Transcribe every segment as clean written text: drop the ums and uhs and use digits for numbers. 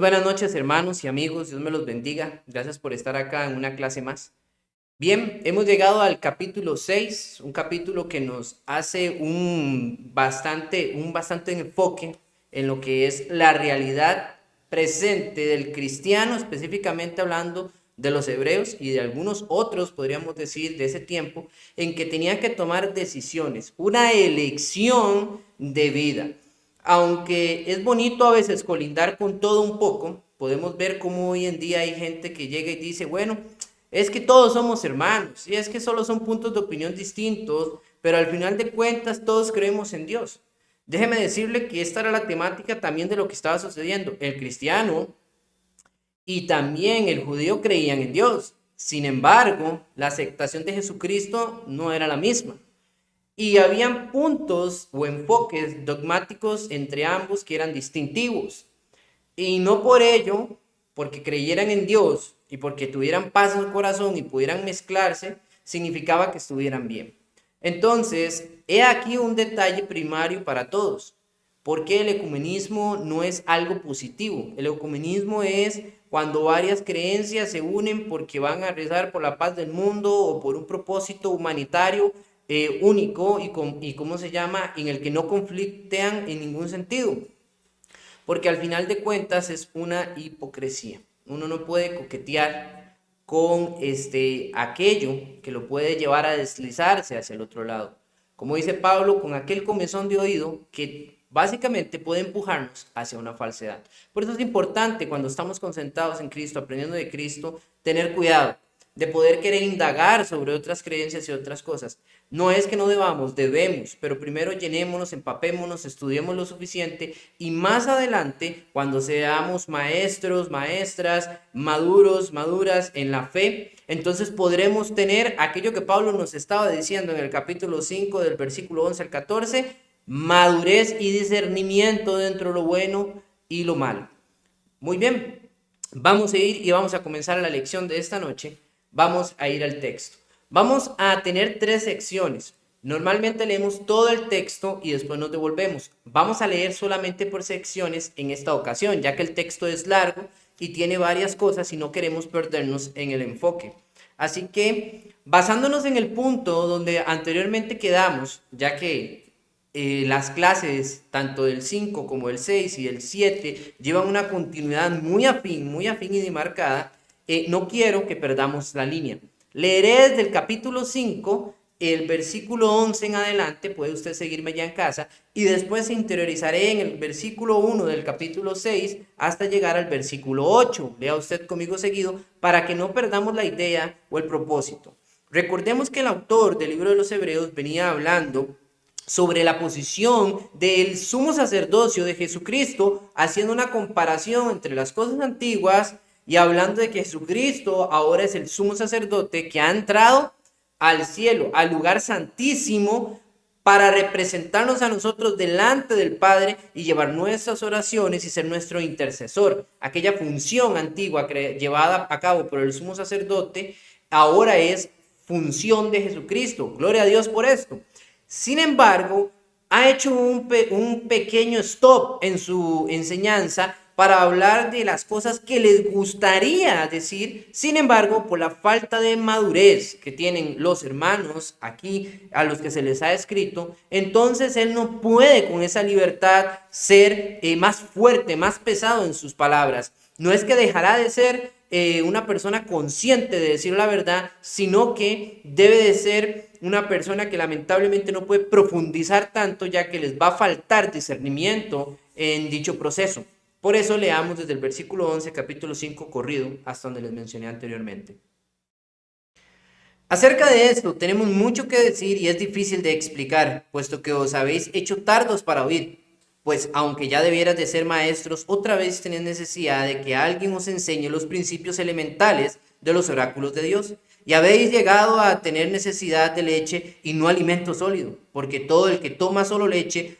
buenas noches, hermanos y amigos. Dios me los bendiga. Gracias por estar acá en una clase más. Bien, hemos llegado al capítulo 6, un capítulo que nos hace un bastante enfoque en lo que es la realidad presente del cristiano, específicamente hablando de los hebreos y de algunos otros, podríamos decir, de ese tiempo, en que tenían que tomar decisiones, una elección de vida. Aunque es bonito a veces colindar con todo un poco, podemos ver cómo hoy en día hay gente que llega y dice, bueno, es que todos somos hermanos, y es que solo son puntos de opinión distintos, pero al final de cuentas todos creemos en Dios. Déjeme decirle que esta era la temática también de lo que estaba sucediendo. El cristiano y también el judío creían en Dios. Sin embargo, la aceptación de Jesucristo no era la misma. Y habían puntos o enfoques dogmáticos entre ambos que eran distintivos. Y no por ello, porque creyeran en Dios y porque tuvieran paz en su corazón y pudieran mezclarse, significaba que estuvieran bien. Entonces, he aquí un detalle primario para todos. Porque el ecumenismo no es algo positivo. El ecumenismo es cuando varias creencias se unen porque van a rezar por la paz del mundo o por un propósito humanitario único y ¿cómo se llama? En el que no conflictean en ningún sentido. Porque al final de cuentas es una hipocresía. Uno no puede coquetear con aquello que lo puede llevar a deslizarse hacia el otro lado. Como dice Pablo, con aquel comezón de oído que básicamente puede empujarnos hacia una falsedad. Por eso es importante cuando estamos concentrados en Cristo, aprendiendo de Cristo, tener cuidado de poder querer indagar sobre otras creencias y otras cosas. No es que no debamos, debemos, pero primero llenémonos, empapémonos, estudiemos lo suficiente y más adelante, cuando seamos maestros, maestras, maduros, maduras en la fe, entonces podremos tener aquello que Pablo nos estaba diciendo en el capítulo 5 del versículo 11 al 14, madurez y discernimiento dentro de lo bueno y lo malo. Muy bien, vamos a ir y vamos a comenzar la lección de esta noche. Vamos a ir al texto. Vamos a tener tres secciones. Normalmente leemos todo el texto y después nos devolvemos. Vamos a leer solamente por secciones en esta ocasión, ya que el texto es largo y tiene varias cosas y no queremos perdernos en el enfoque. Así que, basándonos en el punto donde anteriormente quedamos, ya que las clases tanto del 5 como del 6 y del 7 llevan una continuidad muy afín y demarcada, no quiero que perdamos la línea. Leeré desde el capítulo 5, el versículo 11 en adelante, puede usted seguirme ya en casa, y después interiorizaré en el versículo 1 del capítulo 6 hasta llegar al versículo 8. Lea usted conmigo seguido para que no perdamos la idea o el propósito. Recordemos que el autor del libro de los Hebreos venía hablando sobre la posición del sumo sacerdocio de Jesucristo, haciendo una comparación entre las cosas antiguas y hablando de que Jesucristo ahora es el sumo sacerdote que ha entrado al cielo, al lugar santísimo, para representarnos a nosotros delante del Padre y llevar nuestras oraciones y ser nuestro intercesor. Aquella función antigua llevada a cabo por el sumo sacerdote, ahora es función de Jesucristo. Gloria a Dios por esto. Sin embargo, ha hecho un pequeño stop en su enseñanza para hablar de las cosas que les gustaría decir. Sin embargo, por la falta de madurez que tienen los hermanos aquí a los que se les ha escrito, entonces él no puede con esa libertad ser más fuerte, más pesado en sus palabras. No es que dejará de ser una persona consciente de decir la verdad, sino que debe de ser una persona que lamentablemente no puede profundizar tanto, ya que les va a faltar discernimiento en dicho proceso. Por eso leamos desde el versículo 11, capítulo 5 corrido, hasta donde les mencioné anteriormente. Acerca de esto tenemos mucho que decir y es difícil de explicar, puesto que os habéis hecho tardos para oír. Pues aunque ya debieras de ser maestros, otra vez tenéis necesidad de que alguien os enseñe los principios elementales de los oráculos de Dios. Y habéis llegado a tener necesidad de leche y no alimento sólido, porque todo el que toma solo leche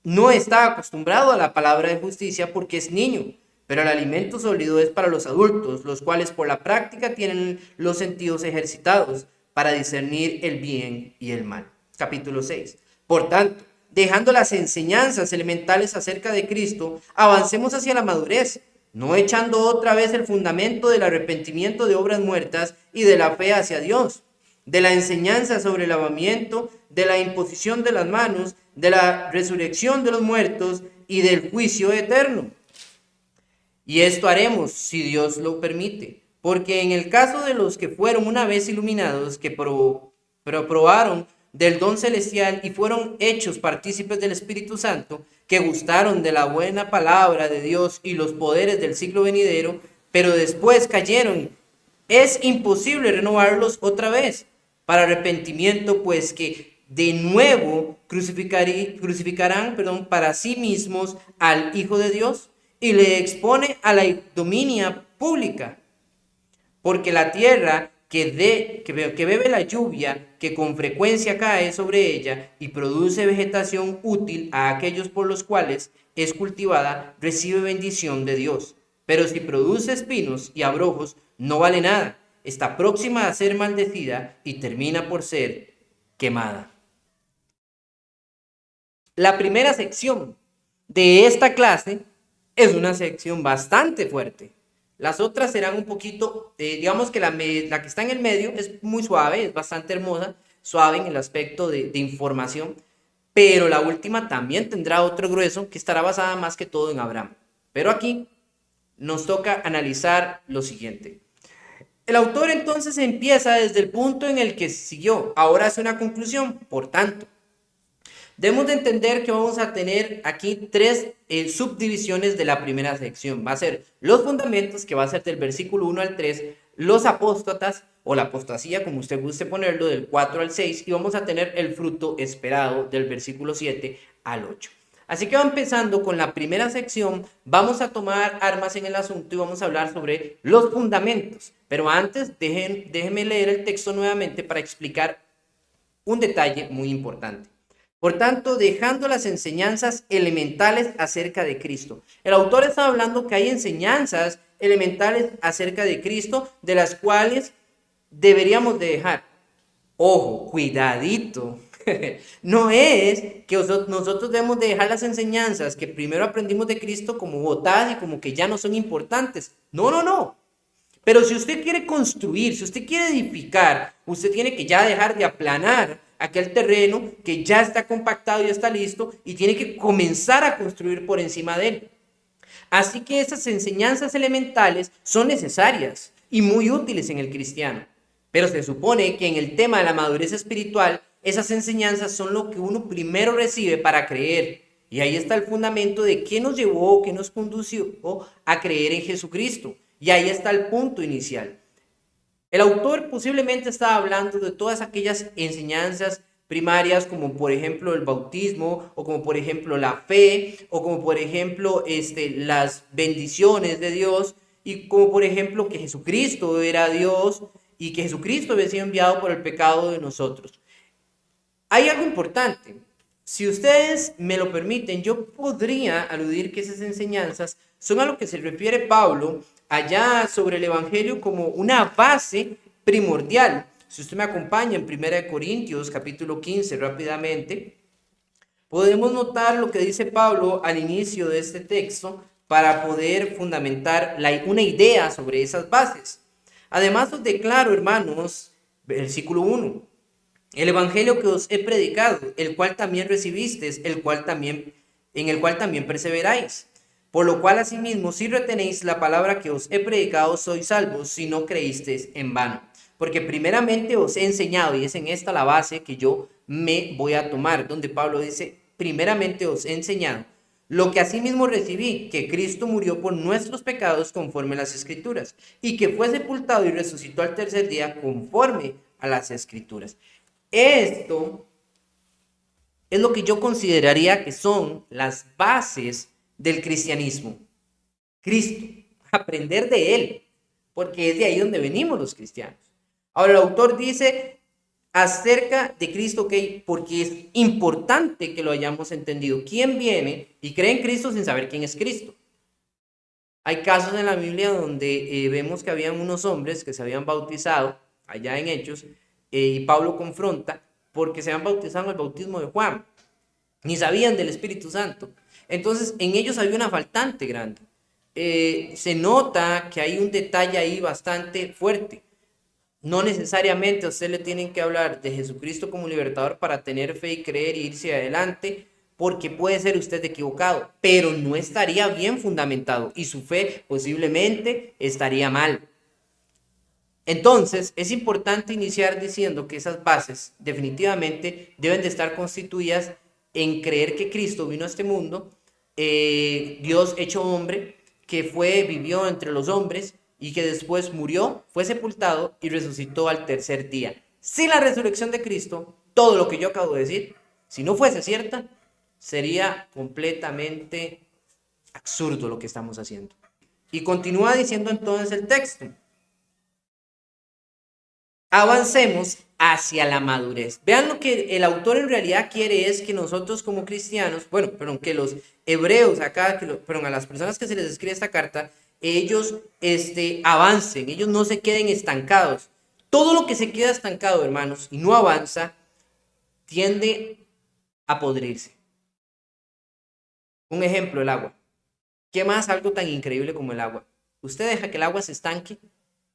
no está acostumbrado a la palabra de justicia porque es niño. Pero el alimento sólido es para los adultos, los cuales por la práctica tienen los sentidos ejercitados para discernir el bien y el mal. Capítulo 6. Por tanto, dejando las enseñanzas elementales acerca de Cristo, avancemos hacia la madurez, no echando otra vez el fundamento del arrepentimiento de obras muertas y de la fe hacia Dios, de la enseñanza sobre el lavamiento, de la imposición de las manos, de la resurrección de los muertos y del juicio eterno. Y esto haremos si Dios lo permite, porque en el caso de los que fueron una vez iluminados, que probaron del don celestial y fueron hechos partícipes del Espíritu Santo, que gustaron de la buena palabra de Dios y los poderes del siglo venidero, pero después cayeron, es imposible renovarlos otra vez para arrepentimiento, pues que de nuevo crucificarán para sí mismos al Hijo de Dios y le expone a la ignominia pública, porque la tierra que bebe la lluvia que con frecuencia cae sobre ella y produce vegetación útil a aquellos por los cuales es cultivada, recibe bendición de Dios. Pero si produce espinos y abrojos, no vale nada. Está próxima a ser maldecida y termina por ser quemada. La primera sección de esta clase es una sección bastante fuerte. Las otras serán un poquito, digamos que la que está en el medio es muy suave, es bastante hermosa, suave en el aspecto de información, pero la última también tendrá otro grueso que estará basada más que todo en Abraham. Pero aquí nos toca analizar lo siguiente. El autor entonces empieza desde el punto en el que siguió, ahora hace una conclusión, por tanto. Debemos de entender que vamos a tener aquí tres subdivisiones de la primera sección. Va a ser los fundamentos, que va a ser del versículo 1 al 3, los apóstatas o la apostasía, como usted guste ponerlo, del 4 al 6, y vamos a tener el fruto esperado del versículo 7 al 8. Así que va empezando con la primera sección, vamos a tomar armas en el asunto y vamos a hablar sobre los fundamentos. Pero antes, déjenme leer el texto nuevamente para explicar un detalle muy importante. Por tanto, dejando las enseñanzas elementales acerca de Cristo. El autor está hablando que hay enseñanzas elementales acerca de Cristo de las cuales deberíamos de dejar. Ojo, cuidadito. No es que nosotros debemos de dejar las enseñanzas que primero aprendimos de Cristo como botadas y como que ya no son importantes. No, no, no. Pero si usted quiere construir, si usted quiere edificar, usted tiene que ya dejar de aplanar aquel terreno que ya está compactado y está listo y tiene que comenzar a construir por encima de él. Así que esas enseñanzas elementales son necesarias y muy útiles en el cristiano. Pero se supone que en el tema de la madurez espiritual, esas enseñanzas son lo que uno primero recibe para creer. Y ahí está el fundamento de qué nos llevó, qué nos condució a creer en Jesucristo. Y ahí está el punto inicial. El autor posiblemente estaba hablando de todas aquellas enseñanzas primarias, como por ejemplo el bautismo, o como por ejemplo la fe, o como por ejemplo las bendiciones de Dios, y como por ejemplo que Jesucristo era Dios y que Jesucristo había sido enviado por el pecado de nosotros. Hay algo importante. Si ustedes me lo permiten, yo podría aludir que esas enseñanzas son a lo que se refiere Pablo allá sobre el Evangelio como una base primordial. Si usted me acompaña en 1 Corintios capítulo 15 rápidamente, podemos notar lo que dice Pablo al inicio de este texto para poder fundamentar una idea sobre esas bases. Además os declaro, hermanos, versículo 1, el evangelio que os he predicado, el cual también recibisteis, en el cual también perseveráis. Por lo cual, asimismo, si retenéis la palabra que os he predicado, sois salvos, si no creísteis en vano. Porque primeramente os he enseñado, y es en esta la base que yo me voy a tomar, donde Pablo dice, primeramente os he enseñado lo que asimismo recibí, que Cristo murió por nuestros pecados conforme a las Escrituras, y que fue sepultado y resucitó al tercer día conforme a las Escrituras. Esto es lo que yo consideraría que son las bases del cristianismo. Cristo, aprender de Él, porque es de ahí donde venimos los cristianos. Ahora el autor dice acerca de Cristo, porque es importante que lo hayamos entendido. ¿Quién viene y cree en Cristo sin saber quién es Cristo? Hay casos en la Biblia donde vemos que habían unos hombres que se habían bautizado, allá en Hechos, y Pablo confronta porque se habían bautizado en el bautismo de Juan, ni sabían del Espíritu Santo. Entonces en ellos había una faltante grande. se nota que hay un detalle ahí bastante fuerte. No necesariamente a usted le tienen que hablar de Jesucristo como libertador para tener fe y creer y irse adelante, porque puede ser usted equivocado, pero no estaría bien fundamentado y su fe posiblemente estaría mal. Entonces, es importante iniciar diciendo que esas bases definitivamente deben de estar constituidas en creer que Cristo vino a este mundo, Dios hecho hombre, que vivió entre los hombres y que después murió, fue sepultado y resucitó al tercer día. Sin la resurrección de Cristo, todo lo que yo acabo de decir, si no fuese cierta, sería completamente absurdo lo que estamos haciendo. Y continúa diciendo entonces el texto. Avancemos hacia la madurez. Vean lo que el autor en realidad quiere es que nosotros como cristianos, bueno, perdón, que los hebreos acá, perdón, a las personas que se les escribe esta carta, ellos avancen, ellos no se queden estancados. Todo lo que se queda estancado, hermanos, y no avanza, tiende a podrirse. Un ejemplo, el agua. ¿Qué más algo tan increíble como el agua? Usted deja que el agua se estanque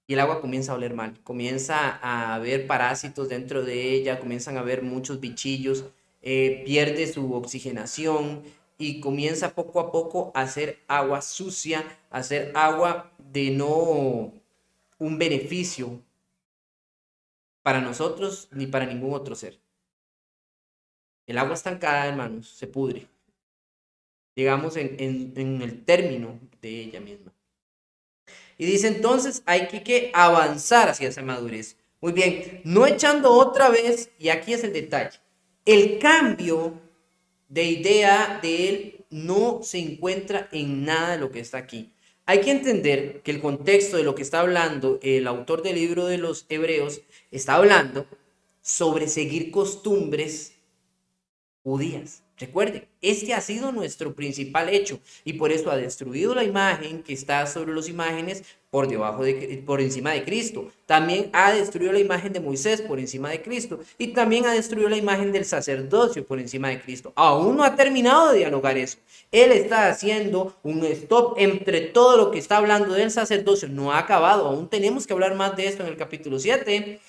y el agua comienza a oler mal, comienza a haber parásitos dentro de ella, comienzan a haber muchos bichillos, pierde su oxigenación y comienza poco a poco a hacer agua sucia, a hacer agua de no un beneficio para nosotros ni para ningún otro ser. El agua estancada, hermanos, se pudre, digamos en el término de ella misma. Y dice entonces hay que avanzar hacia esa madurez. Muy bien, no echando otra vez, y aquí es el detalle, el cambio de idea de él no se encuentra en nada de lo que está aquí. Hay que entender que el contexto de lo que está hablando el autor del libro de los Hebreos está hablando sobre seguir costumbres judías. Recuerden, este ha sido nuestro principal hecho y por eso ha destruido la imagen que está sobre las imágenes por encima de Cristo. También ha destruido la imagen de Moisés por encima de Cristo y también ha destruido la imagen del sacerdocio por encima de Cristo. Aún no ha terminado de dialogar eso. Él está haciendo un stop entre todo lo que está hablando del sacerdocio. No ha acabado. Aún tenemos que hablar más de esto en el capítulo 7.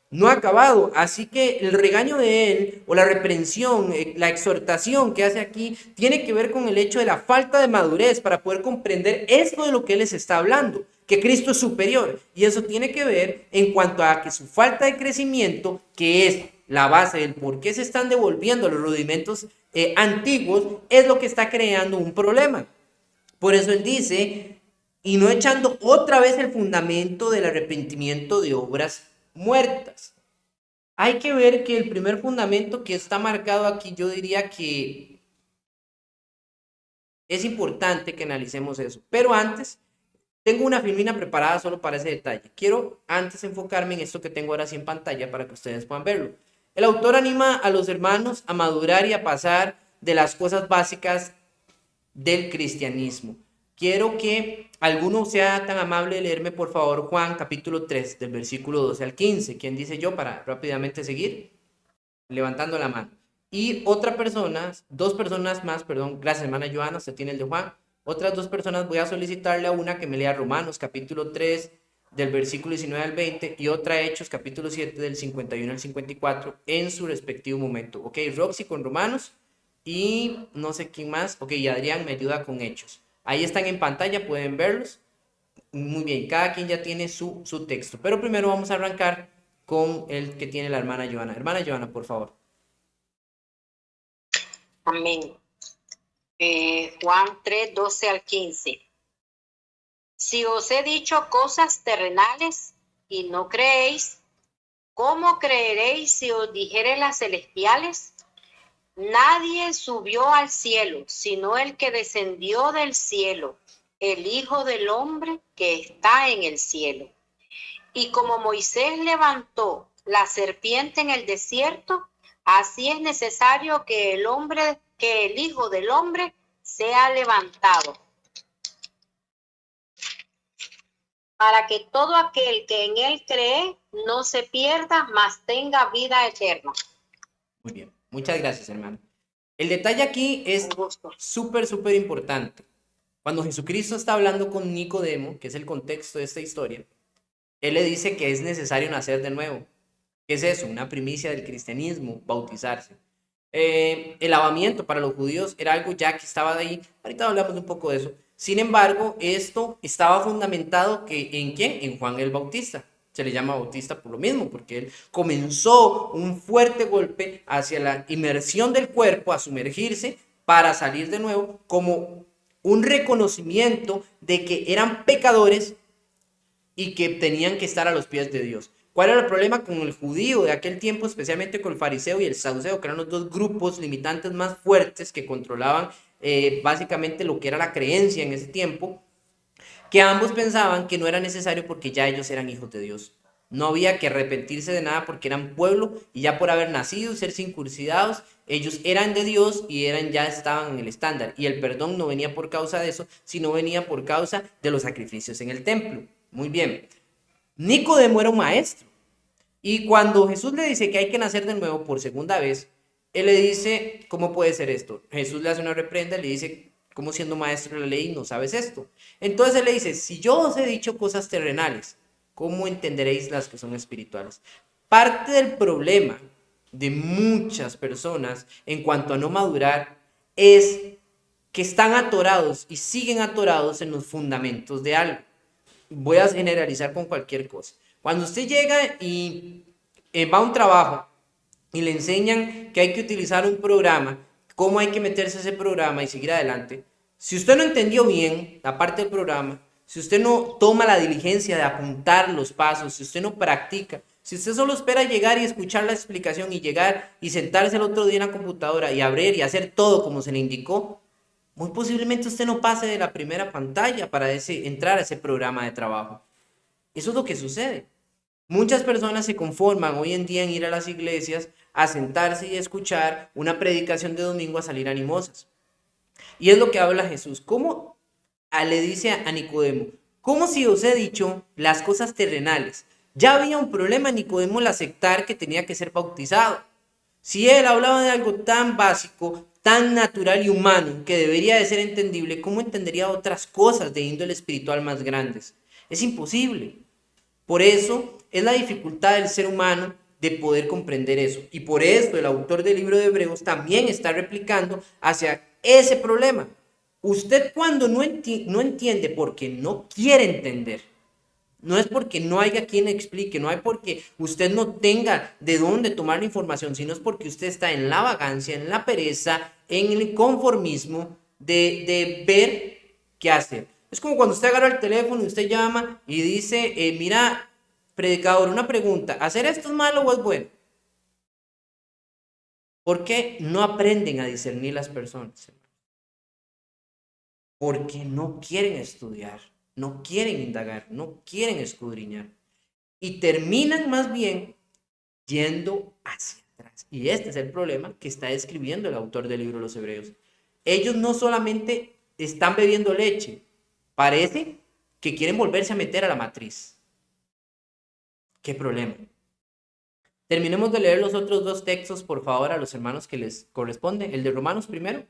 No ha acabado, así que el regaño de él o la reprensión, la exhortación que hace aquí tiene que ver con el hecho de la falta de madurez para poder comprender esto de lo que él les está hablando, que Cristo es superior, y eso tiene que ver en cuanto a que su falta de crecimiento, que es la base del por qué se están devolviendo los rudimentos antiguos, es lo que está creando un problema. Por eso él dice, y no echando otra vez el fundamento del arrepentimiento de obras muertas. Hay que ver que el primer fundamento que está marcado aquí, yo diría que es importante que analicemos eso. Pero antes, tengo una filmina preparada solo para ese detalle. Quiero antes enfocarme en esto que tengo ahora sí en pantalla para que ustedes puedan verlo. El autor anima a los hermanos a madurar y a pasar de las cosas básicas del cristianismo. Quiero que alguno sea tan amable de leerme, por favor, Juan capítulo 3, del versículo 12 al 15. ¿Quién dice yo para rápidamente seguir? Levantando la mano. Y otra persona, dos personas más, perdón, gracias hermana Joana, usted tiene el de Juan. Otras dos personas voy a solicitarle a una que me lea Romanos capítulo 3, del versículo 19 al 20, y otra Hechos capítulo 7, del 51 al 54, en su respectivo momento. Ok, Roxy con Romanos. Y no sé quién más. Ok, y Adrián me ayuda con Hechos. Ahí están en pantalla, pueden verlos. Muy bien, cada quien ya tiene su texto. Pero primero vamos a arrancar con el que tiene la hermana Joana. Hermana Joana, por favor. Amén. Juan 3, 12 al 15. Si os he dicho cosas terrenales y no creéis, ¿cómo creeréis si os dijere las celestiales? Nadie subió al cielo, sino el que descendió del cielo, el Hijo del Hombre que está en el cielo. Y como Moisés levantó la serpiente en el desierto, así es necesario que el Hijo del Hombre sea levantado, para que todo aquel que en él cree no se pierda, mas tenga vida eterna. Muy bien, muchas gracias, hermano. El detalle aquí es súper importante. Cuando Jesucristo está hablando con Nicodemo, que es el contexto de esta historia, él le dice que es necesario nacer de nuevo. ¿Qué es eso? Una primicia del cristianismo, bautizarse. El lavamiento para los judíos era algo ya que estaba de ahí. Ahorita hablamos un poco de eso. Sin embargo, esto estaba fundamentado ¿en quién? En Juan el Bautista. Se le llama Bautista por lo mismo, porque él comenzó un fuerte golpe hacia la inmersión del cuerpo, a sumergirse para salir de nuevo, como un reconocimiento de que eran pecadores y que tenían que estar a los pies de Dios. ¿Cuál era el problema con el judío de aquel tiempo, especialmente con el fariseo y el saduceo, que eran los dos grupos limitantes más fuertes que controlaban básicamente lo que era la creencia en ese tiempo? Que ambos pensaban que no era necesario porque ya ellos eran hijos de Dios. No había que arrepentirse de nada porque eran pueblo y ya por haber nacido y ser circuncidados, ellos eran de Dios y ya estaban en el estándar. Y el perdón no venía por causa de eso, sino venía por causa de los sacrificios en el templo. Muy bien. Nicodemo era un maestro. Y cuando Jesús le dice que hay que nacer de nuevo por segunda vez, él le dice, ¿cómo puede ser esto? Jesús le hace una reprenda, le dice, ¿cómo siendo maestro de la ley no sabes esto? Entonces él le dice, si yo os he dicho cosas terrenales, ¿cómo entenderéis las que son espirituales? Parte del problema de muchas personas en cuanto a no madurar es que están atorados y siguen atorados en los fundamentos de algo. Voy a generalizar con cualquier cosa. Cuando usted llega y va a un trabajo y le enseñan que hay que utilizar un programa, cómo hay que meterse a ese programa y seguir adelante, si usted no entendió bien la parte del programa, si usted no toma la diligencia de apuntar los pasos, si usted no practica, si usted solo espera llegar y escuchar la explicación y llegar y sentarse el otro día en la computadora y abrir y hacer todo como se le indicó, muy posiblemente usted no pase de la primera pantalla para entrar a ese programa de trabajo. Eso es lo que sucede. Muchas personas se conforman hoy en día en ir a las iglesias a sentarse y escuchar una predicación de domingo a salir animosas. Y es lo que habla Jesús. ¿Cómo le dice a Nicodemo? ¿Cómo si os he dicho las cosas terrenales? Ya había un problema en Nicodemo al aceptar que tenía que ser bautizado. Si él hablaba de algo tan básico, tan natural y humano, que debería de ser entendible, ¿cómo entendería otras cosas de índole espiritual más grandes? Es imposible. Por eso es la dificultad del ser humano de poder comprender eso. Y por esto el autor del libro de Hebreos también está replicando hacia ese problema. Usted cuando no entiende porque no quiere entender, no es porque no haya quien explique, no hay porque usted no tenga de dónde tomar la información, sino es porque usted está en la vagancia, en la pereza, en el conformismo de ver qué hacer. Es como cuando usted agarra el teléfono y usted llama y dice, mira, predicador, una pregunta, ¿hacer esto es malo o es bueno? ¿Por qué no aprenden a discernir las personas? Porque no quieren estudiar, no quieren indagar, no quieren escudriñar. Y terminan más bien yendo hacia atrás. Y este es el problema que está describiendo el autor del libro de los Hebreos. Ellos no solamente están bebiendo leche, parece que quieren volverse a meter a la matriz. ¿Qué problema? Terminemos de leer los otros dos textos, por favor, a los hermanos que les corresponde. El de Romanos primero.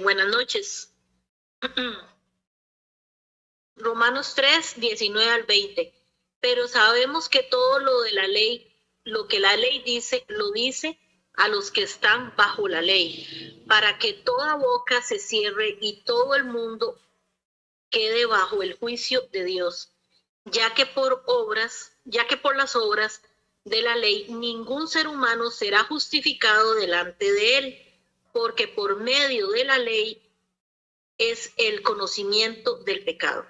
Buenas noches. Romanos 3, 19 al 20. Pero sabemos que todo lo de la ley, lo que la ley dice, lo dice a los que están bajo la ley, para que toda boca se cierre y todo el mundo quede bajo el juicio de Dios, ya que por las obras de la ley ningún ser humano será justificado delante de él, porque por medio de la ley es el conocimiento del pecado.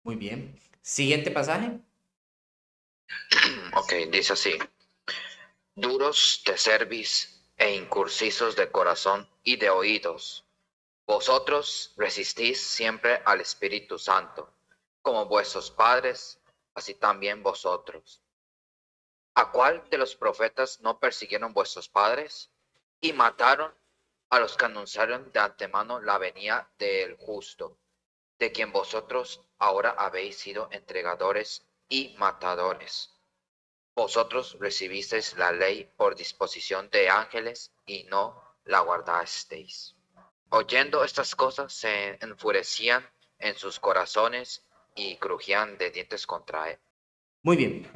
Muy bien. Siguiente pasaje. Ok, dice así. Duros de cerviz e incursisos de corazón y de oídos. Vosotros resistís siempre al Espíritu Santo, como vuestros padres, así también vosotros. ¿A cuál de los profetas no persiguieron vuestros padres y mataron a los que anunciaron de antemano la venida del justo, de quien vosotros ahora habéis sido entregadores y matadores? Vosotros recibisteis la ley por disposición de ángeles y no la guardasteis. Oyendo estas cosas se enfurecían en sus corazones y crujían de dientes contra él. Muy bien.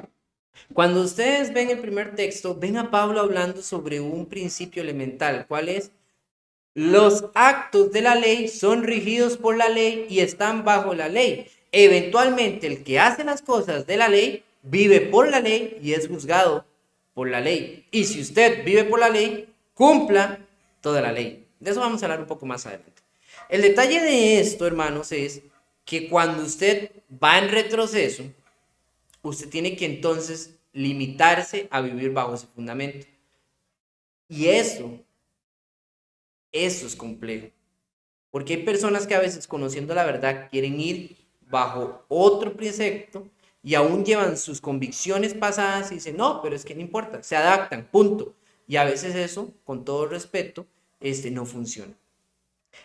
Cuando ustedes ven el primer texto, ven a Pablo hablando sobre un principio elemental. ¿Cuál es? Los actos de la ley son rigidos por la ley y están bajo la ley. Eventualmente, el que hace las cosas de la ley vive por la ley y es juzgado por la ley. Y si usted vive por la ley, cumpla toda la ley. De eso vamos a hablar un poco más adelante. El detalle de esto, hermanos, es que cuando usted va en retroceso, usted tiene que entonces limitarse a vivir bajo ese fundamento. Y eso es complejo. Porque hay personas que a veces, conociendo la verdad, quieren ir bajo otro precepto y aún llevan sus convicciones pasadas y dicen, no, pero es que no importa, se adaptan, punto. Y a veces eso, con todo respeto, no funciona.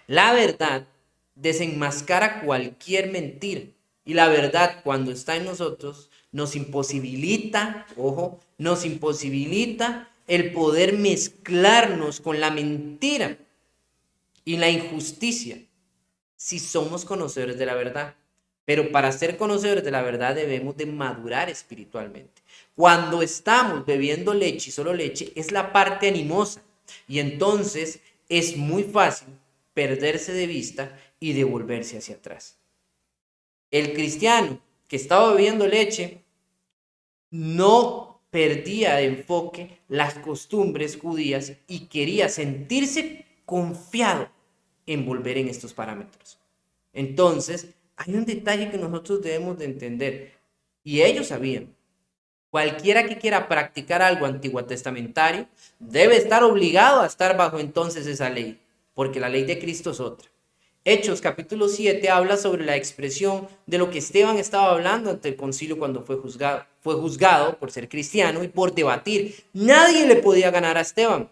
La verdad desenmascara cualquier mentira. Y la verdad, cuando está en nosotros, nos imposibilita, ojo, nos imposibilita el poder mezclarnos con la mentira y la injusticia si somos conocedores de la verdad. Pero para ser conocedores de la verdad debemos de madurar espiritualmente. Cuando estamos bebiendo leche y solo leche es la parte animosa y entonces es muy fácil perderse de vista y devolverse hacia atrás. El cristiano que estaba bebiendo leche no perdía de enfoque las costumbres judías y quería sentirse confiado en volver en estos parámetros. Entonces, hay un detalle que nosotros debemos de entender, y ellos sabían. Cualquiera que quiera practicar algo antiguo testamentario debe estar obligado a estar bajo entonces esa ley, porque la ley de Cristo es otra. Hechos capítulo 7 habla sobre la expresión de lo que Esteban estaba hablando ante el concilio cuando fue juzgado. Fue juzgado por ser cristiano y por debatir. Nadie le podía ganar a Esteban.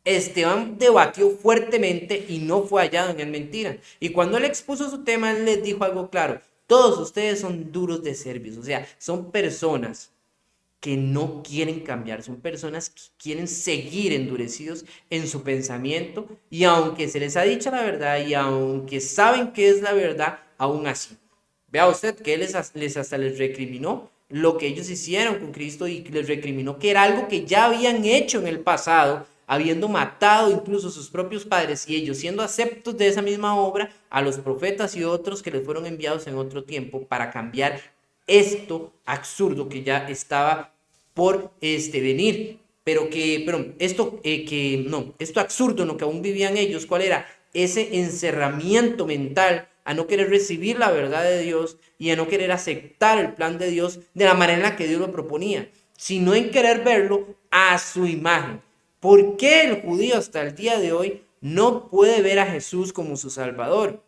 Esteban debatió fuertemente y no fue hallado en él mentira. Y cuando él expuso su tema, él les dijo algo claro. Todos ustedes son duros de servicio, o sea, son personas que no quieren cambiar, son personas que quieren seguir endurecidos en su pensamiento y aunque se les ha dicho la verdad y aunque saben que es la verdad, aún así. Vea usted que él hasta les recriminó lo que ellos hicieron con Cristo y les recriminó que era algo que ya habían hecho en el pasado, habiendo matado incluso a sus propios padres y ellos siendo aceptos de esa misma obra a los profetas y otros que les fueron enviados en otro tiempo para cambiar esto absurdo que ya estaba por venir, pero esto absurdo, lo que aún vivían ellos, ¿cuál era? Ese encerramiento mental a no querer recibir la verdad de Dios y a no querer aceptar el plan de Dios de la manera en la que Dios lo proponía, sino en querer verlo a su imagen. ¿Por qué el judío hasta el día de hoy no puede ver a Jesús como su Salvador?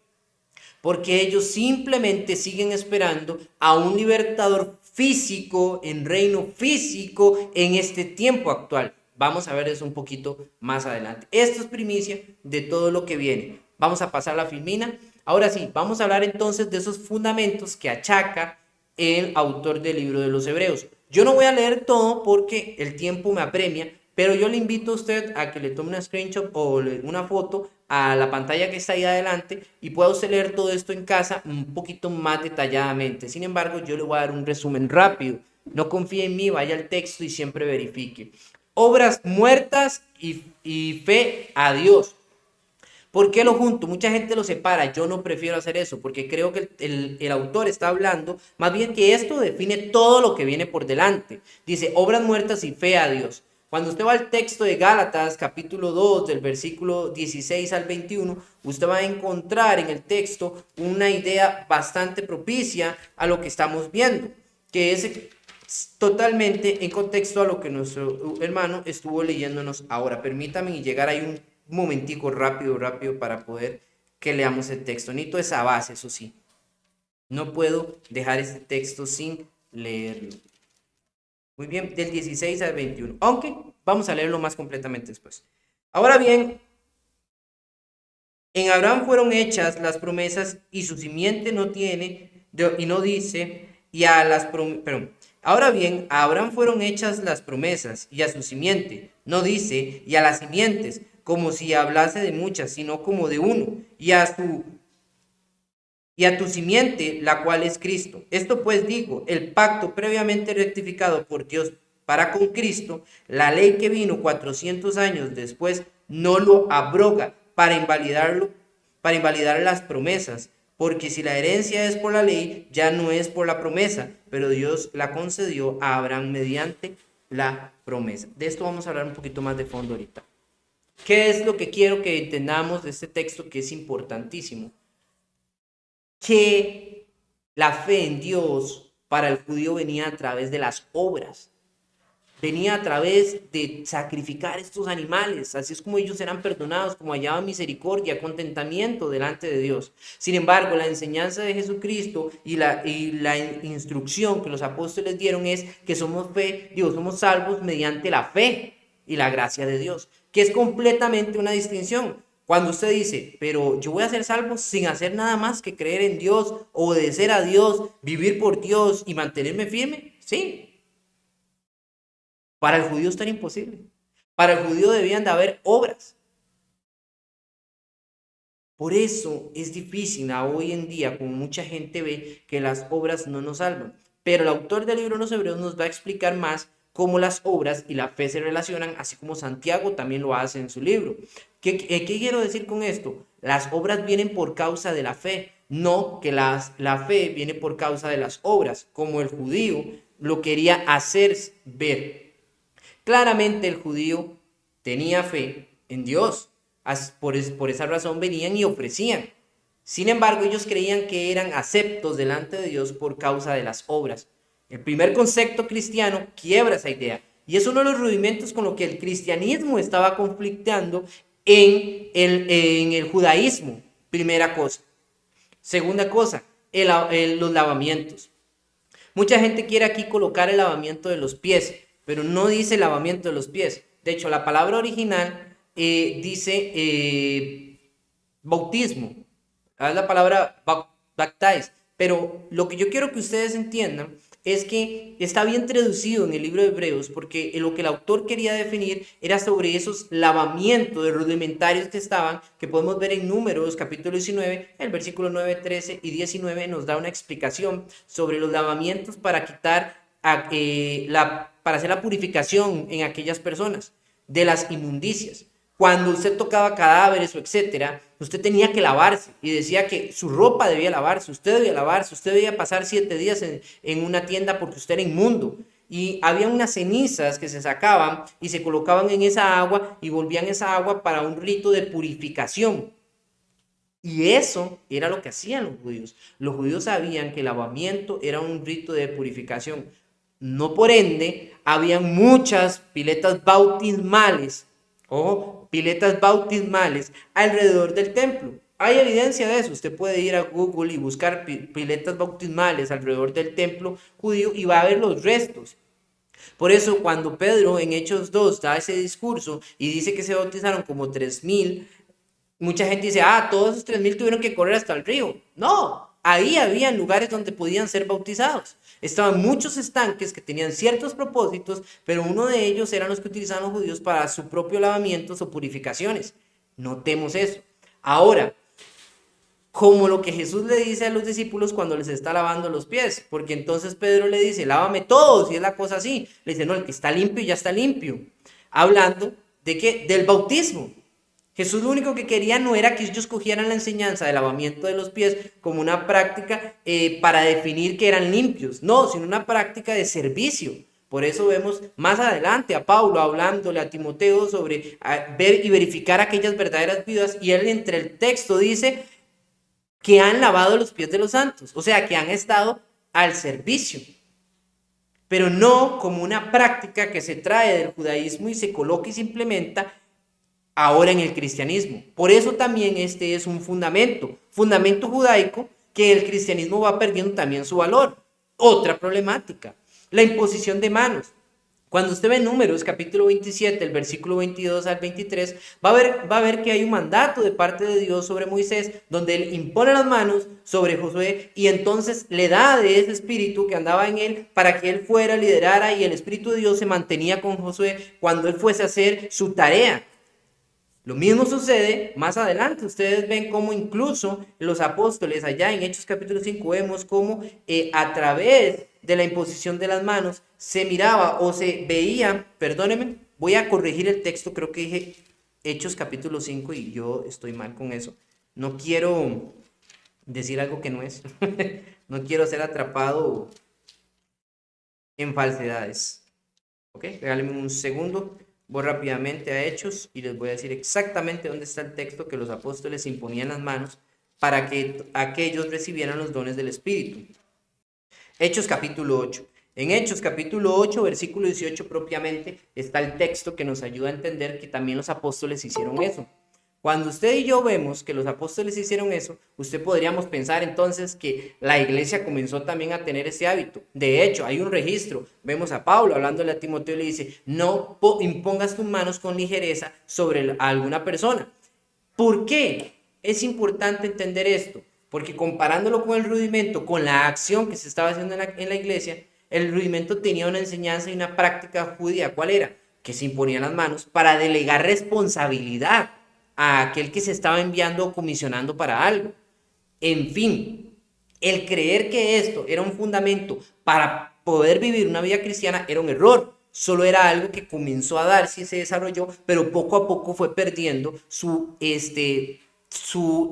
Porque ellos simplemente siguen esperando a un libertador físico, en reino físico, en este tiempo actual. Vamos a ver eso un poquito más adelante. Esto es primicia de todo lo que viene. Vamos a pasar la filmina. Ahora sí, vamos a hablar entonces de esos fundamentos que achaca el autor del libro de los Hebreos. Yo no voy a leer todo porque el tiempo me apremia, pero yo le invito a usted a que le tome una screenshot o una foto a la pantalla que está ahí adelante y pueda usted leer todo esto en casa un poquito más detalladamente. Sin embargo, yo le voy a dar un resumen rápido. No confíe en mí, vaya al texto y siempre verifique. Obras muertas y fe a Dios. ¿Por qué lo junto? Mucha gente lo separa. Yo no prefiero hacer eso porque creo que el autor está hablando más bien que esto define todo lo que viene por delante. Dice obras muertas y fe a Dios. Cuando usted va al texto de Gálatas, capítulo 2, del versículo 16 al 21, usted va a encontrar en el texto una idea bastante propicia a lo que estamos viendo, que es totalmente en contexto a lo que nuestro hermano estuvo leyéndonos ahora. Permítame llegar ahí un momentico rápido para poder que leamos el texto. Necesito esa base, eso sí. No puedo dejar este texto sin leerlo. Muy bien, del 16 al 21. Aunque vamos a leerlo más completamente después. Ahora bien, en Abraham fueron hechas las promesas y su simiente no tiene, y no dice, Ahora bien, a Abraham fueron hechas las promesas, y a su simiente. No dice, y a las simientes, como si hablase de muchas, sino como de uno, y a tu simiente, la cual es Cristo. Esto pues digo, el pacto previamente rectificado por Dios para con Cristo, la ley que vino 400 años después, no lo abroga para invalidar las promesas, porque si la herencia es por la ley, ya no es por la promesa, pero Dios la concedió a Abraham mediante la promesa. De esto vamos a hablar un poquito más de fondo ahorita. ¿Qué es lo que quiero que entendamos de este texto que es importantísimo? Que la fe en Dios para el judío venía a través de las obras, venía a través de sacrificar estos animales. Así es como ellos eran perdonados, como hallaban misericordia, contentamiento delante de Dios. Sin embargo, la enseñanza de Jesucristo y la instrucción que los apóstoles dieron es que somos salvos mediante la fe y la gracia de Dios, que es completamente una distinción. Cuando usted dice, pero yo voy a ser salvo sin hacer nada más que creer en Dios, obedecer a Dios, vivir por Dios y mantenerme firme, sí. Para el judío esto era imposible. Para el judío debían de haber obras. Por eso es difícil hoy en día, como mucha gente ve, que las obras no nos salvan. Pero el autor del libro de los Hebreos nos va a explicar más cómo las obras y la fe se relacionan, así como Santiago también lo hace en su libro. ¿Qué quiero decir con esto? Las obras vienen por causa de la fe, no que la fe viene por causa de las obras, como el judío lo quería hacer ver. Claramente el judío tenía fe en Dios, por esa razón venían y ofrecían. Sin embargo, ellos creían que eran aceptos delante de Dios por causa de las obras. El primer concepto cristiano quiebra esa idea, y es uno de los rudimentos con lo que el cristianismo estaba conflictando en el judaísmo. Primera cosa. Segunda cosa, los lavamientos. Mucha gente quiere aquí colocar el lavamiento de los pies, pero no dice lavamiento de los pies. De hecho, la palabra original dice bautismo. Es la palabra baptize. Pero lo que yo quiero que ustedes entiendan es que está bien traducido en el libro de Hebreos, porque lo que el autor quería definir era sobre esos lavamientos rudimentarios que podemos ver en Números capítulo 19, el versículo 9, 13 y 19 nos da una explicación sobre los lavamientos para quitar para hacer la purificación en aquellas personas de las inmundicias. Cuando usted tocaba cadáveres o etcétera, usted tenía que lavarse, y decía que su ropa debía lavarse, usted debía pasar 7 días en una tienda porque usted era inmundo. Y había unas cenizas que se sacaban y se colocaban en esa agua y volvían esa agua para un rito de purificación. Y eso era lo que hacían los judíos. Los judíos sabían que el lavamiento era un rito de purificación. No por ende, habían muchas piletas bautismales alrededor del templo. Hay evidencia de eso. Usted puede ir a Google y buscar piletas bautismales alrededor del templo judío y va a ver los restos. Por eso cuando Pedro en Hechos 2 da ese discurso y dice que se bautizaron como 3,000, mucha gente dice, todos esos 3,000 tuvieron que correr hasta el río. No, ahí había lugares donde podían ser bautizados. Estaban muchos estanques que tenían ciertos propósitos, pero uno de ellos eran los que utilizaban los judíos para su propio lavamiento o purificaciones. Notemos eso. Ahora, como lo que Jesús le dice a los discípulos cuando les está lavando los pies, porque entonces Pedro le dice, lávame todos, y es la cosa así. Le dice, no, el que está limpio ya está limpio. Hablando de qué, del bautismo. Jesús lo único que quería no era que ellos cogieran la enseñanza del lavamiento de los pies como una práctica para definir que eran limpios, no, sino una práctica de servicio. Por eso vemos más adelante a Pablo hablándole a Timoteo sobre ver y verificar aquellas verdaderas vidas, y él entre el texto dice que han lavado los pies de los santos, o sea que han estado al servicio, pero no como una práctica que se trae del judaísmo y se coloca y se implementa ahora en el cristianismo. Por eso también este es un fundamento judaico, que el cristianismo va perdiendo también su valor. Otra problemática, la imposición de manos. Cuando usted ve Números, capítulo 27, el versículo 22 al 23, va a ver que hay un mandato de parte de Dios sobre Moisés, donde él impone las manos sobre Josué y entonces le da de ese espíritu que andaba en él para que él fuera, liderara, y el espíritu de Dios se mantenía con Josué cuando él fuese a hacer su tarea. Lo mismo sucede más adelante. Ustedes ven cómo incluso los apóstoles allá en Hechos capítulo 5 vemos cómo a través de la imposición de las manos se miraba o se veía, perdónenme, voy a corregir el texto, creo que dije Hechos capítulo 5 y yo estoy mal con eso. No quiero decir algo que no es. No quiero ser atrapado en falsedades. ¿Ok? Regálenme un segundo. Voy rápidamente a Hechos y les voy a decir exactamente dónde está el texto que los apóstoles imponían las manos para que aquellos recibieran los dones del Espíritu. Hechos capítulo 8. En Hechos capítulo 8, versículo 18 propiamente, está el texto que nos ayuda a entender que también los apóstoles hicieron eso. Cuando usted y yo vemos que los apóstoles hicieron eso, usted podríamos pensar entonces que la iglesia comenzó también a tener ese hábito. De hecho, hay un registro. Vemos a Pablo hablándole a Timoteo y le dice, no impongas tus manos con ligereza sobre alguna persona. ¿Por qué? Es importante entender esto, porque comparándolo con el rudimento, con la acción que se estaba haciendo en la iglesia, el rudimento tenía una enseñanza y una práctica judía. ¿Cuál era? Que se imponían las manos para delegar responsabilidad a aquel que se estaba enviando o comisionando para algo. En fin, el creer que esto era un fundamento para poder vivir una vida cristiana era un error. Solo era algo que comenzó a darse y se desarrolló, pero poco a poco fue perdiendo su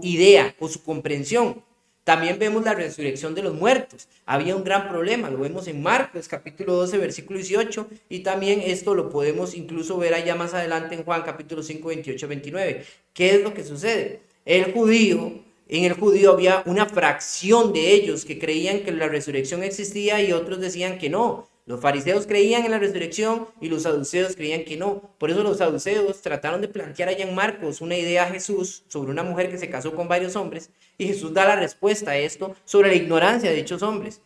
idea o su comprensión. También vemos la resurrección de los muertos. Había un gran problema, lo vemos en Marcos capítulo 12, versículo 18, y también esto lo podemos incluso ver allá más adelante en Juan capítulo 5, 28, 29. ¿Qué es lo que sucede? En el judío había una fracción de ellos que creían que la resurrección existía y otros decían que no. Los fariseos creían en la resurrección y los saduceos creían que no. Por eso los saduceos trataron de plantear allá en Marcos una idea a Jesús sobre una mujer que se casó con varios hombres, y Jesús da la respuesta a esto sobre la ignorancia de dichos hombres.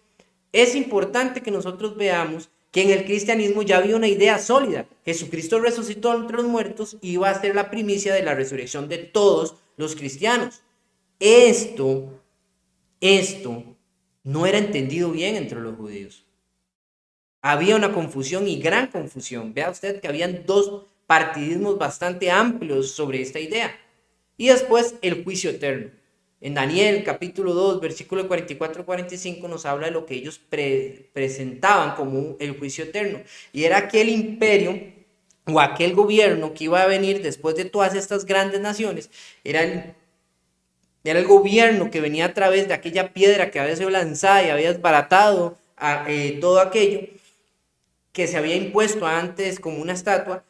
Es importante que nosotros veamos que en el cristianismo ya había una idea sólida. Jesucristo resucitó entre los muertos y iba a ser la primicia de la resurrección de todos los cristianos. Esto no era entendido bien entre los judíos. Había una confusión y gran confusión. Vea usted que habían dos partidismos bastante amplios sobre esta idea. Y después el juicio eterno. En Daniel capítulo 2, versículo 44-45 nos habla de lo que ellos presentaban como el juicio eterno. Y era aquel imperio o aquel gobierno que iba a venir después de todas estas grandes naciones. Era el gobierno que venía a través de aquella piedra que había sido lanzada y había desbaratado todo aquello que se había impuesto antes como una estatua,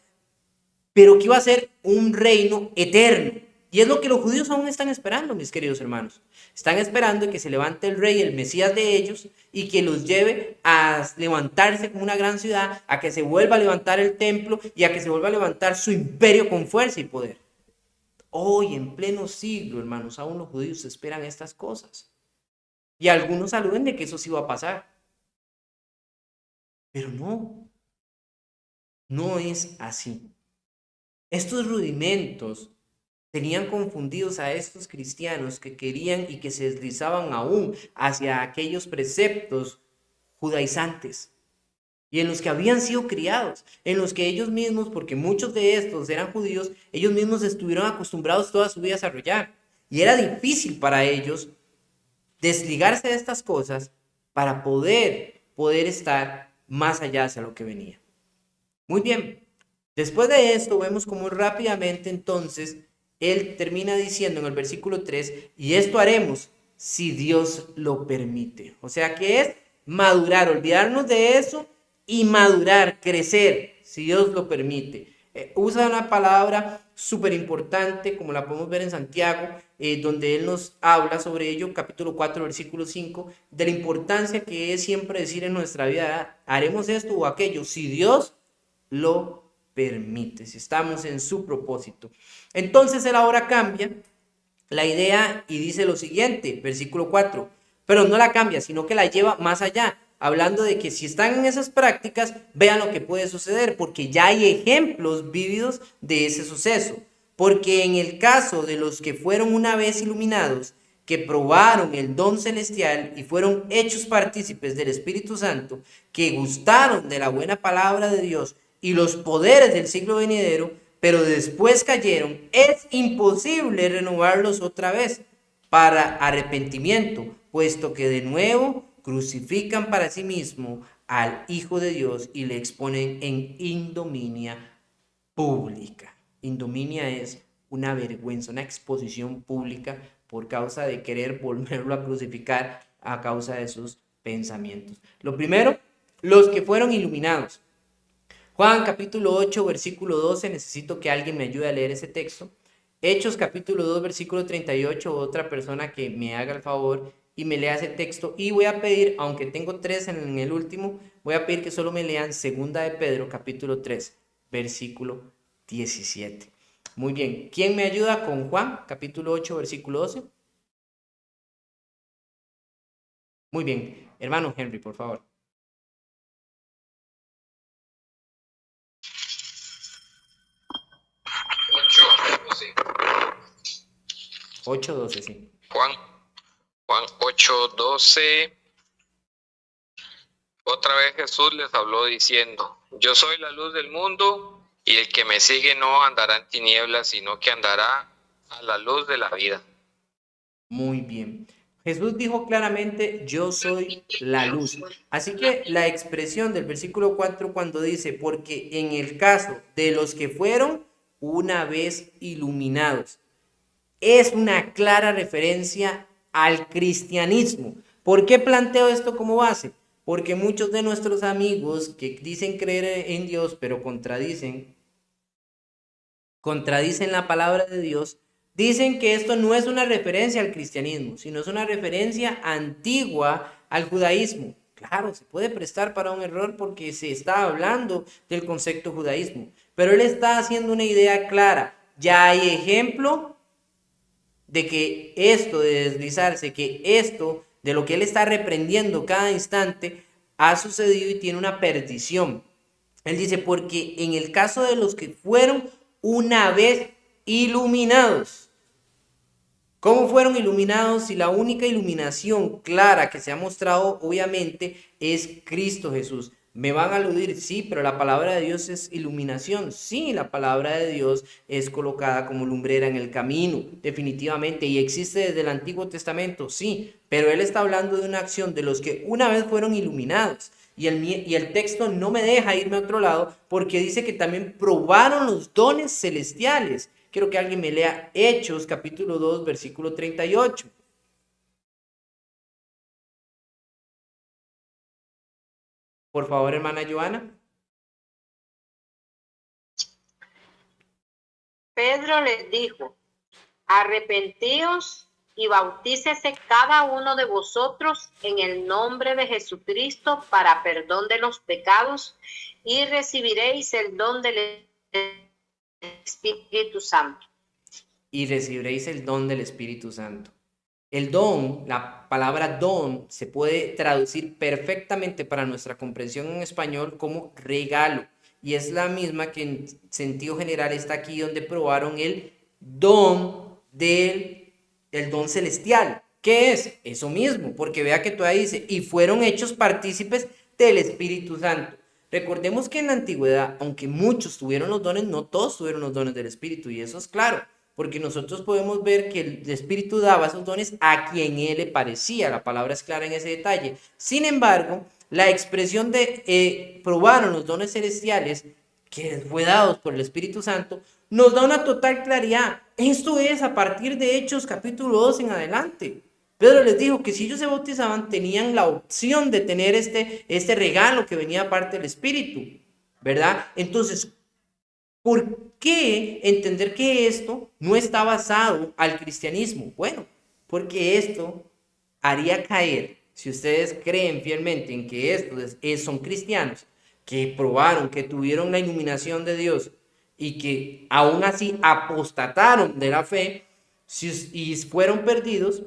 pero que iba a ser un reino eterno. Y es lo que los judíos aún están esperando, mis queridos hermanos. Están esperando que se levante el rey, el Mesías de ellos, y que los lleve a levantarse como una gran ciudad, a que se vuelva a levantar el templo y a que se vuelva a levantar su imperio con fuerza y poder. Hoy, en pleno siglo, hermanos, aún los judíos esperan estas cosas. Y algunos aluden de que eso sí va a pasar. Pero no es así. Estos rudimentos tenían confundidos a estos cristianos que querían y que se deslizaban aún hacia aquellos preceptos judaizantes y en los que habían sido criados, en los que ellos mismos, porque muchos de estos eran judíos, ellos mismos estuvieron acostumbrados toda su vida a desarrollar. Y era difícil para ellos desligarse de estas cosas para poder estar más allá hacia lo que venía. Muy bien, después de esto vemos cómo rápidamente entonces él termina diciendo en el versículo 3, y esto haremos si Dios lo permite. O sea que es madurar, olvidarnos de eso y madurar, crecer, si Dios lo permite. Usa una palabra súper importante, como la podemos ver en Santiago, donde él nos habla sobre ello, capítulo 4, versículo 5, de la importancia que es siempre decir en nuestra vida, haremos esto o aquello, si Dios lo permite, si estamos en su propósito. Entonces él ahora cambia la idea y dice lo siguiente, versículo 4, pero no la cambia, sino que la lleva más allá. hablando de que si están en esas prácticas, vean lo que puede suceder, porque ya hay ejemplos vívidos de ese suceso. Porque en el caso de los que fueron una vez iluminados, que probaron el don celestial y fueron hechos partícipes del Espíritu Santo, que gustaron de la buena palabra de Dios y los poderes del siglo venidero, pero después cayeron, es imposible renovarlos otra vez para arrepentimiento, puesto que de nuevo crucifican para sí mismo al Hijo de Dios y le exponen en ignominia pública. Ignominia es una vergüenza, una exposición pública por causa de querer volverlo a crucificar a causa de sus pensamientos. Lo primero, los que fueron iluminados. Juan capítulo 8, versículo 12, necesito que alguien me ayude a leer ese texto. Hechos capítulo 2, versículo 38, otra persona que me haga el favor y me lea ese texto. Y voy a pedir, aunque tengo 3 en el último, voy a pedir que solo me lean segunda de Pedro capítulo 3, versículo 17. Muy bien, ¿quién me ayuda con Juan capítulo 8, versículo 12? Muy bien, hermano Henry, por favor. 8:12, sí. Juan 8:12. Otra vez Jesús les habló diciendo: Yo soy la luz del mundo, y el que me sigue no andará en tinieblas, sino que andará a la luz de la vida. Muy bien. Jesús dijo claramente: yo soy la luz. Así que la expresión del versículo 4 cuando dice: porque en el caso de los que fueron una vez iluminados, es una clara referencia al cristianismo. ¿Por qué planteo esto como base? Porque muchos de nuestros amigos que dicen creer en Dios, pero contradicen la palabra de Dios, dicen que esto no es una referencia al cristianismo, sino es una referencia antigua al judaísmo. Claro, se puede prestar para un error porque se está hablando del concepto judaísmo, pero él está haciendo una idea clara. Ya hay ejemplo de que esto de deslizarse, que esto de lo que él está reprendiendo cada instante ha sucedido y tiene una perdición. Él dice: porque en el caso de los que fueron una vez iluminados. ¿Cómo fueron iluminados? Si la única iluminación clara que se ha mostrado obviamente es Cristo Jesús. Me van a aludir, sí, pero la palabra de Dios es iluminación. Sí, la palabra de Dios es colocada como lumbrera en el camino, definitivamente, y existe desde el Antiguo Testamento, sí, pero él está hablando de una acción de los que una vez fueron iluminados. Y el texto no me deja irme a otro lado porque dice que también probaron los dones celestiales. Quiero que alguien me lea Hechos capítulo 2, versículo 38. Por favor, hermana Joana. Pedro les dijo: arrepentíos y bautícese cada uno de vosotros en el nombre de Jesucristo para perdón de los pecados, y recibiréis el don del Espíritu Santo. Y recibiréis el don del Espíritu Santo. El don, la palabra don, se puede traducir perfectamente para nuestra comprensión en español como regalo. Y es la misma que en sentido general está aquí donde probaron el don el don celestial. ¿Qué es? Eso mismo, porque vea que todavía dice: y fueron hechos partícipes del Espíritu Santo. Recordemos que en la antigüedad, aunque muchos tuvieron los dones, no todos tuvieron los dones del Espíritu, y eso es claro, porque nosotros podemos ver que el Espíritu daba esos dones a quien él le parecía. La palabra es clara en ese detalle. Sin embargo, la expresión de probaron los dones celestiales que fue dados por el Espíritu Santo nos da una total claridad. Esto es a partir de Hechos capítulo 2 en adelante. Pedro les dijo que si ellos se bautizaban tenían la opción de tener este regalo que venía aparte del Espíritu, ¿verdad? Entonces, ¿por qué entender que esto no está basado al cristianismo? Bueno, porque esto haría caer, si ustedes creen fielmente en que estos son cristianos, que probaron, que tuvieron la iluminación de Dios y que aún así apostataron de la fe y fueron perdidos,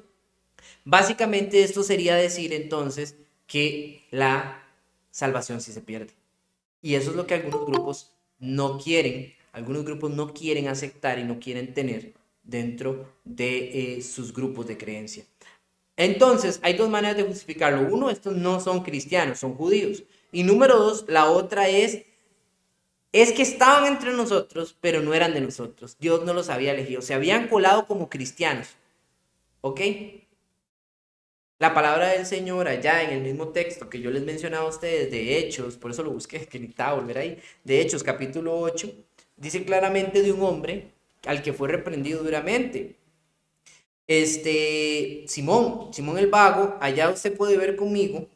básicamente esto sería decir entonces que la salvación sí se pierde. Y eso es lo que algunos grupos no quieren aceptar y no quieren tener dentro de sus grupos de creencia. Entonces, hay dos maneras de justificarlo. Uno, estos no son cristianos, son judíos. Y número dos, la otra es que estaban entre nosotros, pero no eran de nosotros. Dios no los había elegido. Se habían colado como cristianos. ¿Ok? La palabra del Señor allá en el mismo texto que yo les mencionaba a ustedes, de Hechos, por eso lo busqué, que necesitaba volver ahí, de Hechos capítulo 8, dice claramente de un hombre al que fue reprendido duramente. Simón el vago, allá usted puede ver conmigo,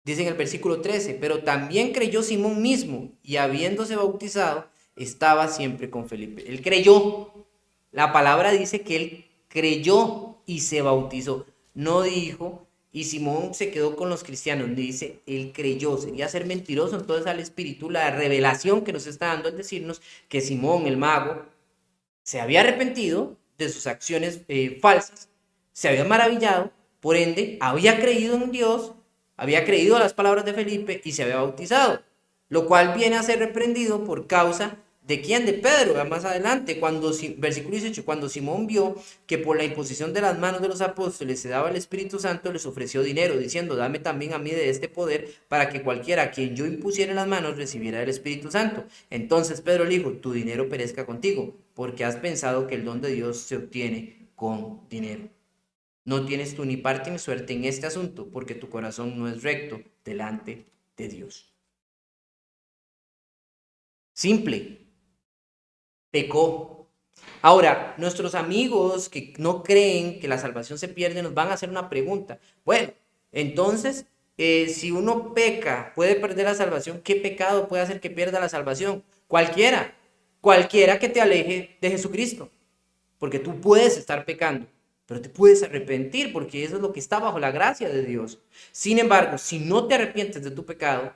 dice en el versículo 13, pero también creyó Simón mismo y habiéndose bautizado, estaba siempre con Felipe. Él creyó. La palabra dice que él creyó y se bautizó. No dijo, y Simón se quedó con los cristianos. Dice, él creyó. Sería ser mentiroso entonces al Espíritu la revelación que nos está dando al decirnos que Simón el mago se había arrepentido de sus acciones falsas, se había maravillado, por ende, había creído en Dios, había creído a las palabras de Felipe y se había bautizado, lo cual viene a ser reprendido por causa ¿de quién? De Pedro, más adelante, versículo 18, cuando Simón vio que por la imposición de las manos de los apóstoles se daba el Espíritu Santo, les ofreció dinero, diciendo, dame también a mí de este poder, para que cualquiera a quien yo impusiera las manos recibiera el Espíritu Santo. Entonces Pedro le dijo, tu dinero perezca contigo, porque has pensado que el don de Dios se obtiene con dinero. No tienes tú ni parte ni suerte en este asunto, porque tu corazón no es recto delante de Dios. Simple. Pecó. Ahora, nuestros amigos que no creen que la salvación se pierde nos van a hacer una pregunta. Bueno, entonces, si uno peca, puede perder la salvación. ¿Qué pecado puede hacer que pierda la salvación? Cualquiera que te aleje de Jesucristo. Porque tú puedes estar pecando, pero te puedes arrepentir porque eso es lo que está bajo la gracia de Dios. Sin embargo, si no te arrepientes de tu pecado,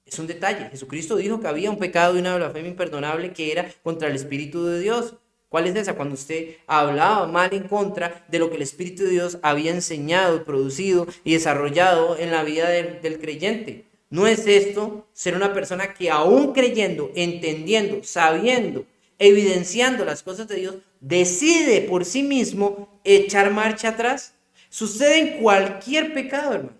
es un detalle. Jesucristo dijo que había un pecado y una blasfemia imperdonable que era contra el Espíritu de Dios. ¿Cuál es esa? Cuando usted hablaba mal en contra de lo que el Espíritu de Dios había enseñado, producido y desarrollado en la vida del creyente. ¿No es esto ser una persona que aún creyendo, entendiendo, sabiendo, evidenciando las cosas de Dios, decide por sí mismo echar marcha atrás? Sucede en cualquier pecado, hermanos.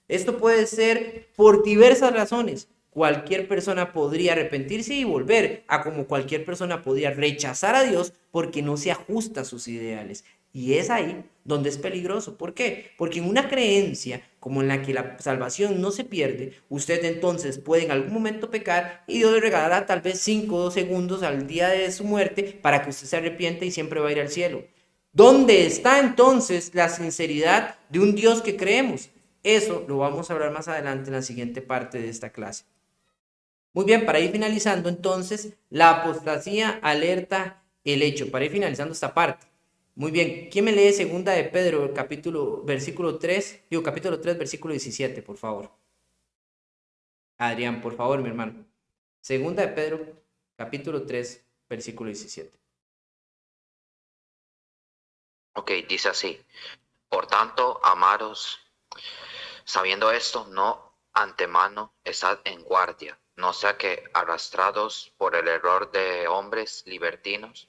Esto puede ser por diversas razones. Cualquier persona podría arrepentirse y volver, a como cualquier persona podría rechazar a Dios porque no se ajusta a sus ideales. Y es ahí donde es peligroso. ¿Por qué? Porque en una creencia como en la que la salvación no se pierde, usted entonces puede en algún momento pecar y Dios le regalará tal vez 5 segundos al día de su muerte para que usted se arrepienta y siempre va a ir al cielo. ¿Dónde está entonces la sinceridad de un Dios que creemos? Eso lo vamos a hablar más adelante en la siguiente parte de esta clase. Muy bien, para ir finalizando entonces, la apostasía alerta el hecho. Para ir finalizando esta parte. Muy bien, ¿quién me lee segunda de Pedro, capítulo 3, versículo 17, por favor? Adrián, por favor, mi hermano. Segunda de Pedro, capítulo 3, versículo 17. Ok, dice así. Por tanto, amados, sabiendo esto, no antemano estad en guardia, no sea que arrastrados por el error de hombres libertinos,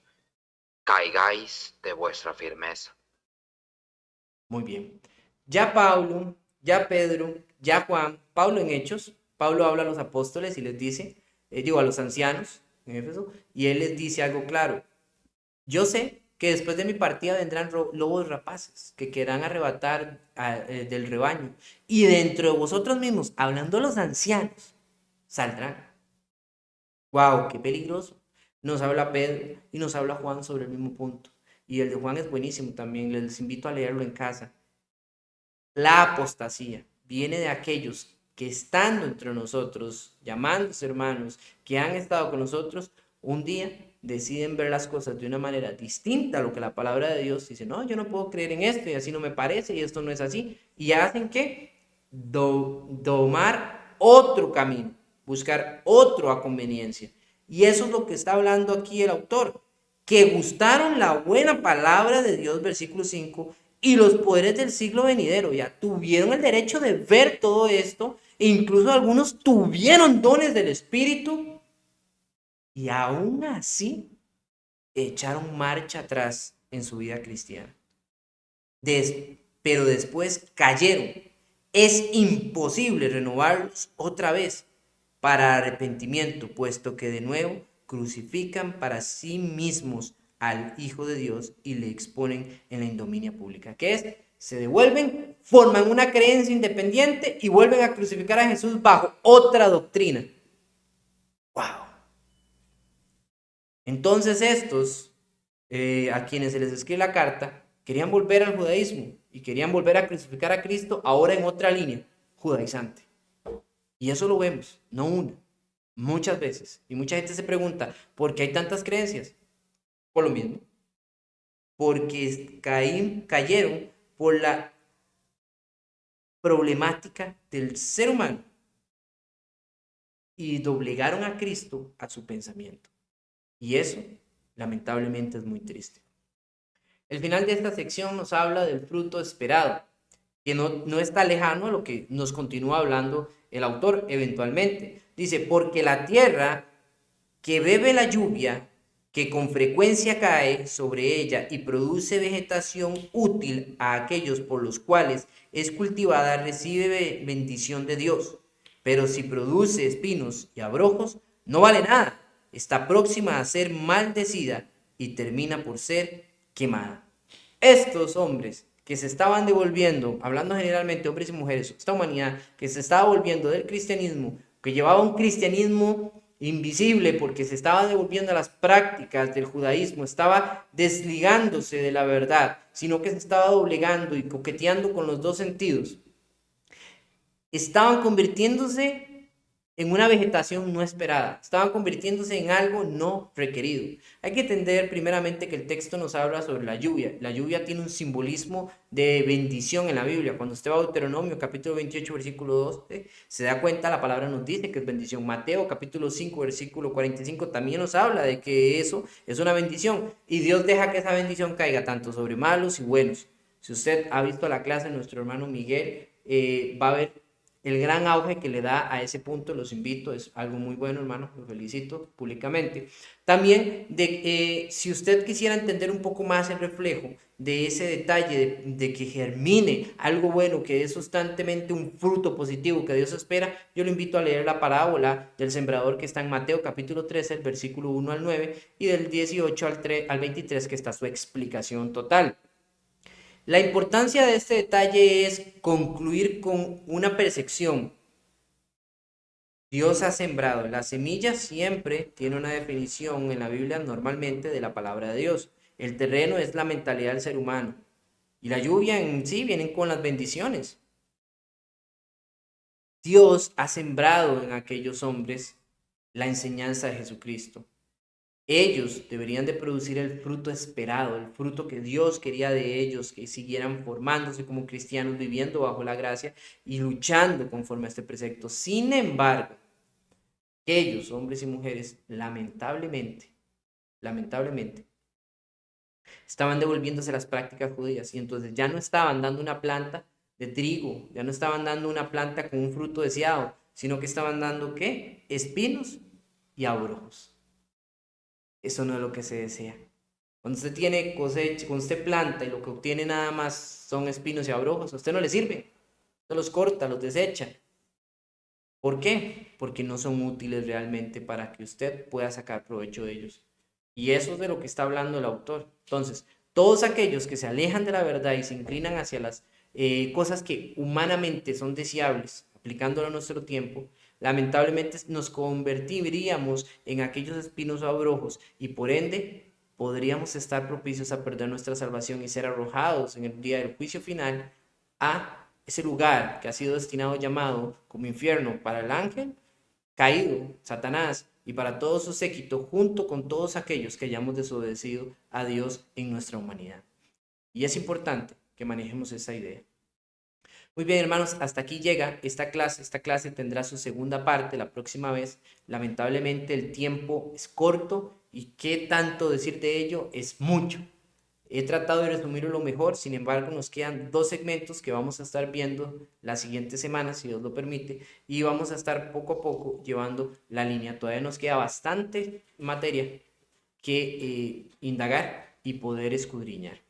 caigáis de vuestra firmeza. Muy bien. Ya Pablo, ya Pedro, ya Juan, Pablo en Hechos, Pablo habla a los apóstoles y les dice, a los ancianos en Éfeso, y él les dice algo claro. Yo sé que después de mi partida vendrán lobos rapaces que querrán arrebatar del rebaño. Y dentro de vosotros mismos, hablando a los ancianos, saldrán. ¡Wow! ¡Qué peligroso! Nos habla Pedro y nos habla Juan sobre el mismo punto. Y el de Juan es buenísimo también, les invito a leerlo en casa. La apostasía viene de aquellos que estando entre nosotros, llamándose hermanos, que han estado con nosotros, un día deciden ver las cosas de una manera distinta a lo que la palabra de Dios dice. No, yo no puedo creer en esto y así no me parece y esto no es así. Y hacen que tomar otro camino, buscar otro a conveniencia. Y eso es lo que está hablando aquí el autor, que gustaron la buena palabra de Dios, versículo 5, y los poderes del siglo venidero. Ya tuvieron el derecho de ver todo esto, e incluso algunos tuvieron dones del Espíritu, y aún así echaron marcha atrás en su vida cristiana. Pero después cayeron. Es imposible renovarlos otra vez para arrepentimiento, puesto que de nuevo crucifican para sí mismos al Hijo de Dios y le exponen en la ignominia pública. ¿Qué es? Se devuelven, forman una creencia independiente y vuelven a crucificar a Jesús bajo otra doctrina. ¡Wow! Entonces estos, a quienes se les escribe la carta, querían volver al judaísmo y querían volver a crucificar a Cristo ahora en otra línea, judaizante. Y eso lo vemos, no una, muchas veces. Y mucha gente se pregunta, ¿por qué hay tantas creencias? Por lo mismo. Porque cayeron por la problemática del ser humano y doblegaron a Cristo a su pensamiento. Y eso, lamentablemente, es muy triste. El final de esta sección nos habla del fruto esperado, que no está lejano a lo que nos continúa hablando el autor eventualmente. Dice, porque la tierra que bebe la lluvia, que con frecuencia cae sobre ella y produce vegetación útil a aquellos por los cuales es cultivada, recibe bendición de Dios. Pero si produce espinos y abrojos, no vale nada. Está próxima a ser maldecida y termina por ser quemada. Estos hombres que se estaban devolviendo, hablando generalmente hombres y mujeres, esta humanidad que se estaba volviendo del cristianismo, que llevaba un cristianismo invisible porque se estaba devolviendo a las prácticas del judaísmo, estaba desligándose de la verdad, sino que se estaba doblegando y coqueteando con los dos sentidos, estaban convirtiéndose en una vegetación no esperada, estaban convirtiéndose en algo no requerido. Hay que entender primeramente que el texto nos habla sobre la lluvia. La lluvia tiene un simbolismo de bendición en la Biblia. Cuando usted va a Deuteronomio capítulo 28 versículo 12, se da cuenta, la palabra nos dice que es bendición. Mateo capítulo 5 versículo 45 también nos habla de que eso es una bendición, y Dios deja que esa bendición caiga tanto sobre malos y buenos. Si usted ha visto la clase de nuestro hermano Miguel, va a ver el gran auge que le da a ese punto. Los invito, es algo muy bueno, hermano, lo felicito públicamente. También, si usted quisiera entender un poco más el reflejo de ese detalle de que germine algo bueno, que es constantemente un fruto positivo que Dios espera, yo lo invito a leer la parábola del sembrador que está en Mateo capítulo 13, el versículo 1 al 9, y del 18 al 23, que está su explicación total. La importancia de este detalle es concluir con una percepción. Dios ha sembrado. La semilla siempre tiene una definición en la Biblia normalmente de la palabra de Dios. El terreno es la mentalidad del ser humano. Y la lluvia en sí vienen con las bendiciones. Dios ha sembrado en aquellos hombres la enseñanza de Jesucristo. Ellos deberían de producir el fruto esperado, el fruto que Dios quería de ellos, que siguieran formándose como cristianos, viviendo bajo la gracia y luchando conforme a este precepto. Sin embargo, aquellos hombres y mujeres, lamentablemente, estaban devolviéndose las prácticas judías, y entonces ya no estaban dando una planta de trigo, ya no estaban dando una planta con un fruto deseado, sino que estaban dando, ¿qué? Espinos y abrojos. Eso no es lo que se desea. Cuando usted tiene cosecha, cuando usted planta y lo que obtiene nada más son espinos y abrojos, a usted no le sirve. Usted los corta, los desecha. ¿Por qué? Porque no son útiles realmente para que usted pueda sacar provecho de ellos. Y eso es de lo que está hablando el autor. Entonces, todos aquellos que se alejan de la verdad y se inclinan hacia las cosas que humanamente son deseables, aplicándolo a nuestro tiempo, lamentablemente nos convertiríamos en aquellos espinos o abrojos, y por ende podríamos estar propicios a perder nuestra salvación y ser arrojados en el día del juicio final a ese lugar que ha sido destinado, llamado como infierno, para el ángel caído, Satanás, y para todo su séquito, junto con todos aquellos que hayamos desobedecido a Dios en nuestra humanidad. Y es importante que manejemos esa idea. Muy bien, hermanos, hasta aquí llega esta clase. Esta clase tendrá su segunda parte la próxima vez. Lamentablemente el tiempo es corto, y qué tanto decir de ello es mucho. He tratado de resumirlo lo mejor, sin embargo nos quedan 2 segmentos que vamos a estar viendo la siguiente semana, si Dios lo permite, y vamos a estar poco a poco llevando la línea. Todavía nos queda bastante materia que indagar y poder escudriñar.